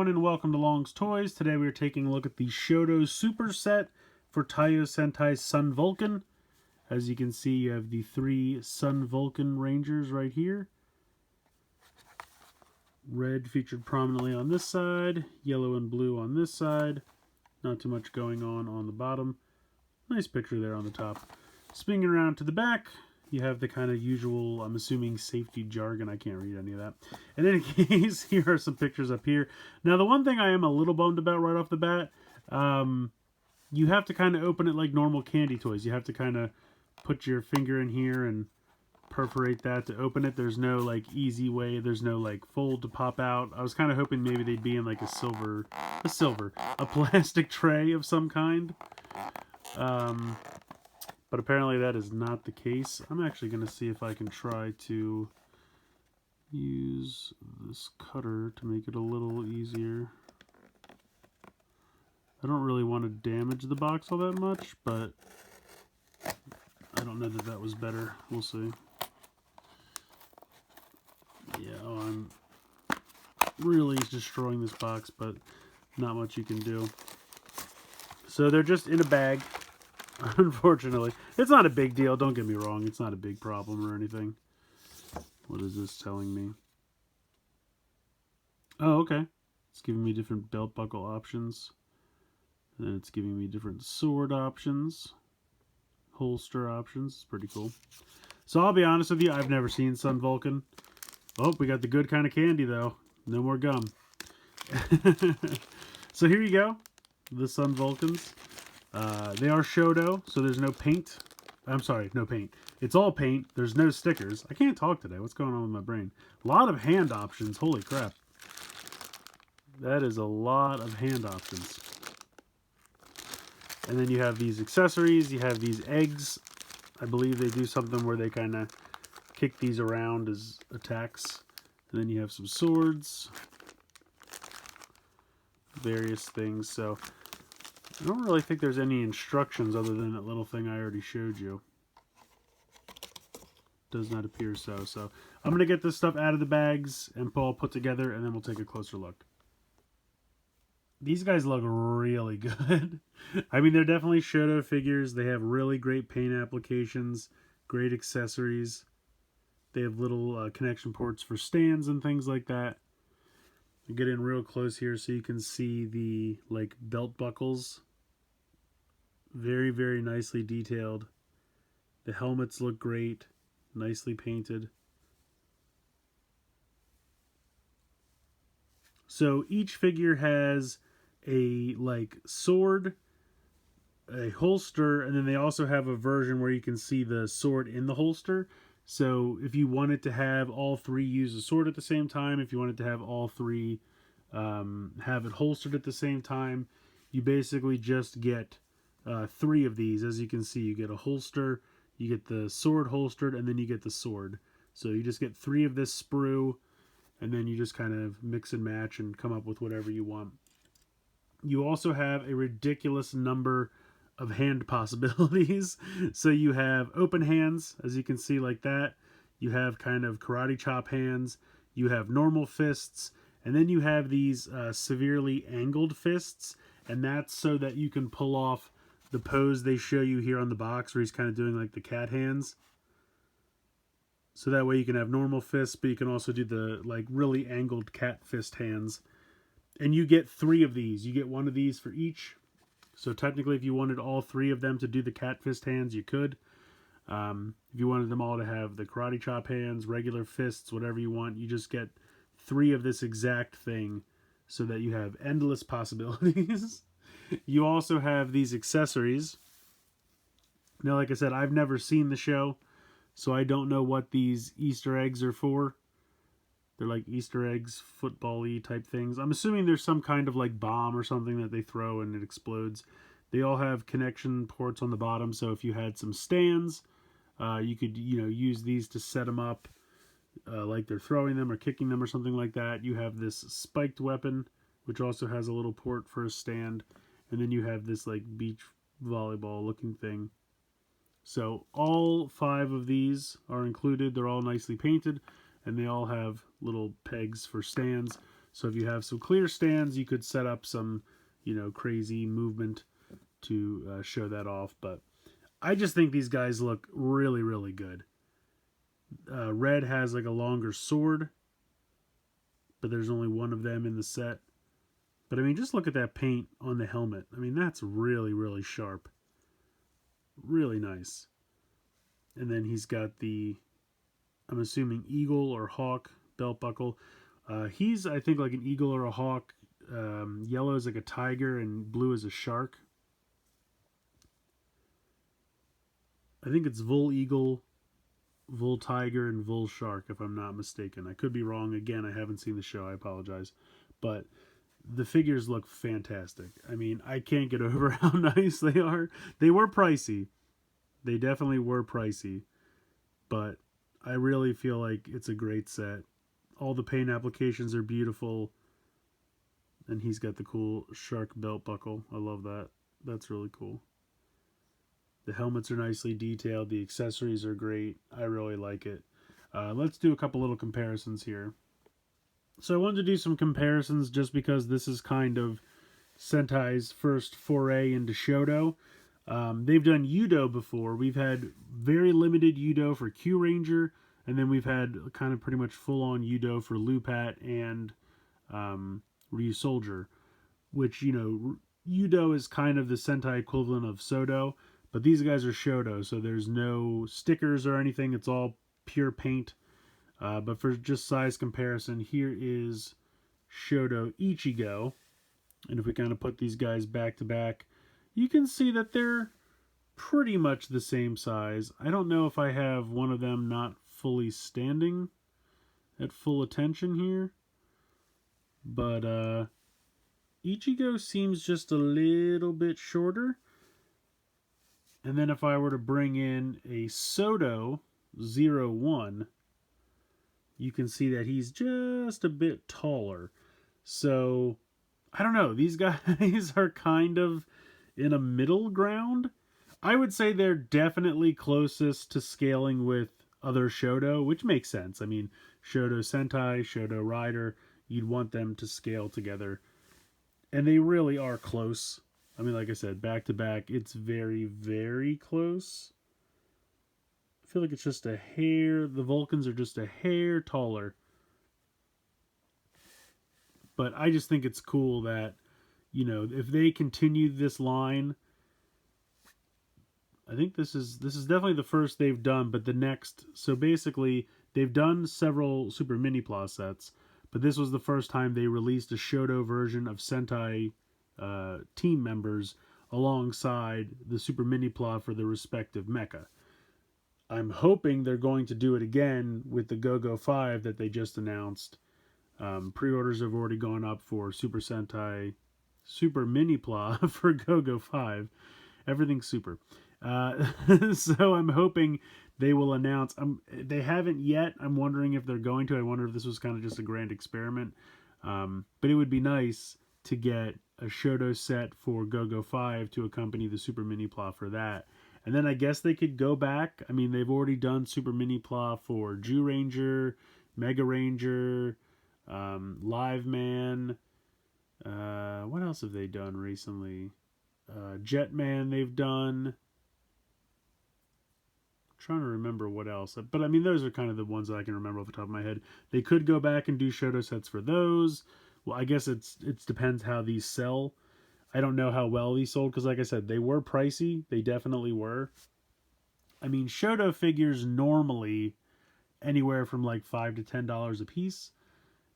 everyone, and welcome to Long's Toys. Today we are taking a look at the SHODO Super Set for Taiyo Sentai's Sun Vulcan. As you can see, you have the 3 Sun Vulcan Rangers right here. Red featured prominently on this side, yellow and blue on this side. Not too much going on the bottom. Nice picture there on the top. Spinning around to the back, you have the kind of usual, I'm assuming, safety jargon. I can't read any of that. In any case, here are some pictures up here. Now, the one thing I am a little bummed about right off the bat, you have to kind of open it like normal candy toys. You have to kind of put your finger in here and perforate that to open it. There's no like easy way. There's no like fold to pop out. I was kind of hoping maybe they'd be in like a plastic tray of some kind. But apparently that is not the case. I'm actually going to see if I can try to use this cutter to make it a little easier. I don't really want to damage the box all that much, but I don't know that that was better. We'll see. Yeah, I'm really destroying this box, but not much you can do. So they're just in a bag. Unfortunately, it's not a big deal. Don't get me wrong. It's not a big problem or anything. What is this telling me? Oh, okay. It's giving me different belt buckle options. And then it's giving me different sword options. Holster options. It's pretty cool. So I'll be honest with you. I've never seen Sun Vulcan. Oh, we got the good kind of candy, though. No more gum. So here you go. The Sun Vulcans. They are SHODO, so there's no paint. I'm sorry, no paint. It's all paint. There's no stickers. I can't talk today. What's going on with my brain? A lot of hand options. Holy crap. That is a lot of hand options. And then you have these accessories. You have these eggs. I believe they do something where they kind of kick these around as attacks. And then you have some swords. Various things. So I don't really think there's any instructions other than that little thing I already showed you. Does not appear so. So I'm going to get this stuff out of the bags and all put together, and then we'll take a closer look. These guys look really good. I mean, they're definitely SHODO figures. They have really great paint applications, great accessories. They have little connection ports for stands and things like that. I'll get in real close here so you can see the like belt buckles. Very, very nicely detailed. The helmets look great. Nicely painted. So each figure has a like sword, a holster, and then they also have a version where you can see the sword in the holster. So if you wanted to have all 3 use a sword at the same time, if you wanted to have all 3 have it holstered at the same time, you basically just get 3 of these. As you can see, you get a holster, you get the sword holstered, and then you get the sword. So you just get 3 of this sprue, and then you just kind of mix and match and come up with whatever you want. You also have a ridiculous number of hand possibilities. So you have open hands, as you can see, like that. You have kind of karate chop hands. You have normal fists. And then you have these severely angled fists. And that's so that you can pull off the pose they show you here on the box, where he's kind of doing like the cat hands. So that way you can have normal fists, but you can also do the like really angled cat fist hands. And you get 3 of these. You get 1 of these for each. So technically, if you wanted all 3 of them to do the cat fist hands, you could. If you wanted them all to have the karate chop hands, regular fists, whatever you want, you just get 3 of this exact thing so that you have endless possibilities. You also have these accessories. Now, like I said, I've never seen the show, so I don't know what these Easter eggs are for. They're like Easter eggs, football-y type things. I'm assuming there's some kind of like bomb or something that they throw and it explodes. They all have connection ports on the bottom, so if you had some stands, you could use these to set them up like they're throwing them or kicking them or something like that. You have this spiked weapon, which also has a little port for a stand. And then you have this like beach volleyball looking thing. So all 5 of these are included. They're all nicely painted, and they all have little pegs for stands. So if you have some clear stands, you could set up some, crazy movement to show that off. But I just think these guys look really, really good. Red has like a longer sword, but there's only one of them in the set. But I mean, just look at that paint on the helmet. I mean, that's really, really sharp. Really nice. And then he's got the, I'm assuming, eagle or hawk belt buckle. He's, I think, like an eagle or a hawk. Yellow is like a tiger, and blue is a shark. I think it's Vul Eagle, Vul Tiger, and Vul Shark, if I'm not mistaken. I could be wrong. Again, I haven't seen the show. I apologize. But the figures look fantastic. I mean, I can't get over how nice they are. They were pricey. They definitely were pricey. But I really feel like it's a great set. All the paint applications are beautiful. And he's got the cool shark belt buckle. I love that. That's really cool. The helmets are nicely detailed. The accessories are great. I really like it. Let's do a couple little comparisons here. So I wanted to do some comparisons just because this is kind of Sentai's first foray into Shodo. They've done Yudo before. We've had very limited Yudo for Q Ranger, and then we've had kind of pretty much full-on Yudo for Lupat and Ryu Soldier, which, Yudo is kind of the Sentai equivalent of Shodo, but these guys are Shodo, so there's no stickers or anything. It's all pure paint. But for just size comparison, here is Shodo Ichigo. And if we kind of put these guys back to back, you can see that they're pretty much the same size. I don't know if I have one of them not fully standing at full attention here. But Ichigo seems just a little bit shorter. And then if I were to bring in a SHODO 01, you can see that he's just a bit taller. So, I don't know. These guys are kind of in a middle ground. I would say they're definitely closest to scaling with other Shodo, which makes sense. I mean, Shodo Sentai, Shodo Rider, you'd want them to scale together. And they really are close. I mean, like I said, back to back, it's very, very close. I feel like it's just a hair. The Vulcans are just a hair taller. But I just think it's cool that, if they continue this line, I think this is definitely the first they've done, but the next, so basically they've done several Super Mini Pla sets, but this was the first time they released a Shodo version of Sentai team members alongside the Super Mini Pla for the respective mecha. I'm hoping they're going to do it again with the Go-Go 5 that they just announced. Pre-orders have already gone up for Super Sentai, Super Mini Pla for Go-Go 5. Everything's super. So I'm hoping they will announce. They haven't yet. I'm wondering if they're going to. I wonder if this was kind of just a grand experiment. But it would be nice to get a Shodo set for Go-Go 5 to accompany the Super Mini Pla for that. And then I guess they could go back. I mean, they've already done Super Mini Pla for Jew Ranger, Mega Ranger, Live Man. What else have they done recently? Jetman they've done. I'm trying to remember what else. But I mean, those are kind of the ones that I can remember off the top of my head. They could go back and do Shodo sets for those. Well, I guess it depends how these sell. I don't know how well these sold because, like I said, they were pricey. They definitely were. I mean, Shodo figures normally anywhere from like $5 to $10 a piece.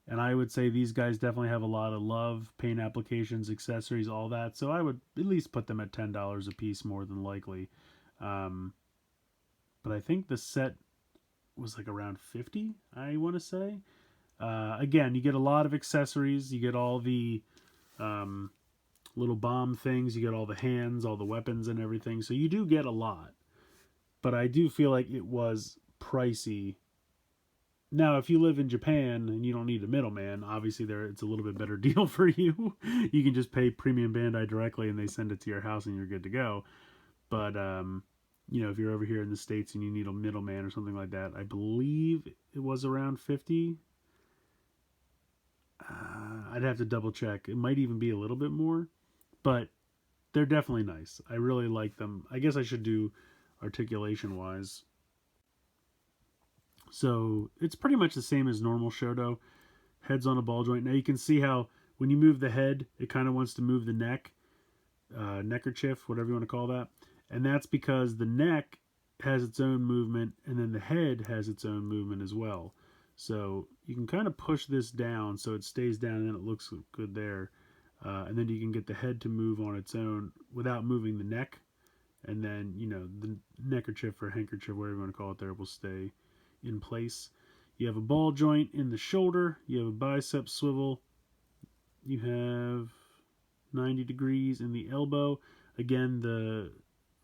And I would say these guys definitely have a lot of love, paint applications, accessories, all that. So I would at least put them at $10 a piece more than likely. But I think the set was like around 50, I want to say. Again, you get a lot of accessories. You get all the little bomb things. You get all the hands, all the weapons and everything. So you do get a lot. But I do feel like it was pricey. Now, if you live in Japan and you don't need a middleman, obviously it's a little bit better deal for you. You can just pay Premium Bandai directly and they send it to your house and you're good to go. But, if you're over here in the States and you need a middleman or something like that, I believe it was around 50. I'd have to double check. It might even be a little bit more, but they're definitely nice. I really like them. I guess I should do articulation wise. So it's pretty much the same as normal Shodo. Head's on a ball joint. Now you can see how when you move the head, it kind of wants to move the neck, neckerchief, whatever you want to call that. And that's because the neck has its own movement, and then the head has its own movement as well. So you can kind of push this down so it stays down and it looks good there. And then you can get the head to move on its own without moving the neck. And then, you know, the neckerchief or handkerchief, whatever you want to call it there, will stay in place. You have a ball joint in the shoulder. You have a bicep swivel. You have 90 degrees in the elbow. Again, the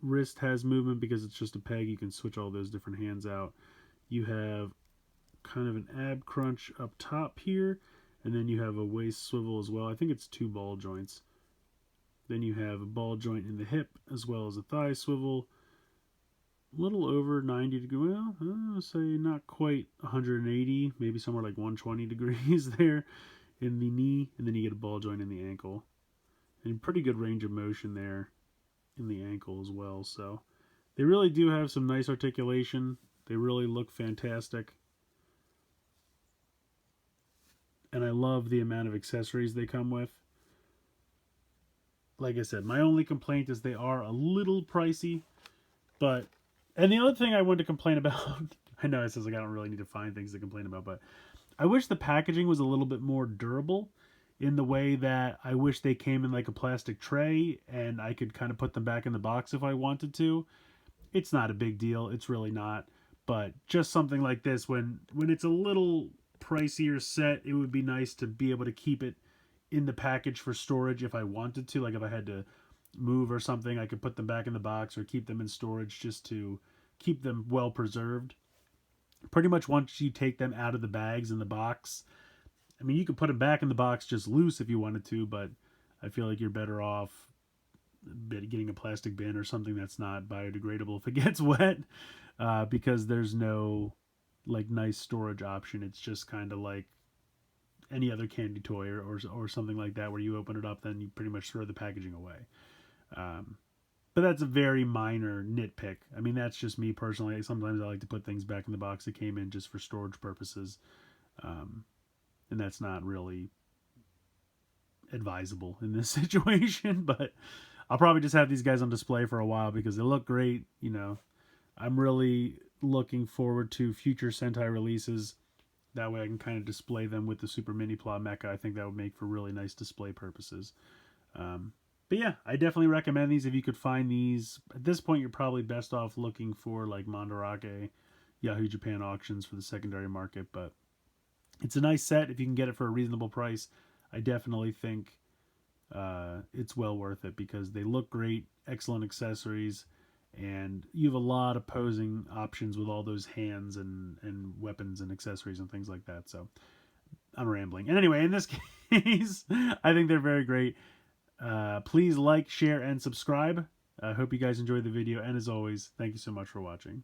wrist has movement because it's just a peg. You can switch all those different hands out. You have kind of an ab crunch up top here, and then you have a waist swivel as well. I think it's 2 ball joints. Then you have a ball joint in the hip as well as a thigh swivel. A little over 90 degrees, well, I'll say not quite 180, maybe somewhere like 120 degrees there in the knee, and then you get a ball joint in the ankle. And pretty good range of motion there in the ankle as well. So they really do have some nice articulation. They really look fantastic. And I love the amount of accessories they come with. Like I said, my only complaint is they are a little pricey, but... And the other thing I wanted to complain about, I know it says like I don't really need to find things to complain about, but I wish the packaging was a little bit more durable in the way that I wish they came in like a plastic tray and I could kind of put them back in the box if I wanted to. It's not a big deal. It's really not. But just something like this, when it's a little pricier set, it would be nice to be able to keep it in the package for storage if I wanted to. Like if I had to move or something, I could put them back in the box or keep them in storage just to keep them well preserved. Pretty much once you take them out of the bags in the box, I mean, you could put them back in the box just loose if you wanted to, but I feel like you're better off getting a plastic bin or something that's not biodegradable if it gets wet, because there's no like nice storage option. It's just kind of like any other candy toy or something like that, where you open it up, then you pretty much throw the packaging away. But that's a very minor nitpick. I mean, that's just me personally. Sometimes I like to put things back in the box that came in just for storage purposes. And that's not really advisable in this situation, but I'll probably just have these guys on display for a while because they look great. You know, I'm really looking forward to future Sentai releases. That way I can kind of display them with the Super Mini Pla Mecha. I think that would make for really nice display purposes. But yeah, I definitely recommend these if you could find these. At this point, you're probably best off looking for like Mandarake, Yahoo Japan auctions for the secondary market. But it's a nice set if you can get it for a reasonable price. I definitely think it's well worth it because they look great, excellent accessories, and you have a lot of posing options with all those hands and weapons and accessories and things like that. So I'm rambling. And anyway, in this case, I think they're very great. Please like, share, and subscribe. I hope you guys enjoyed the video. And as always, thank you so much for watching.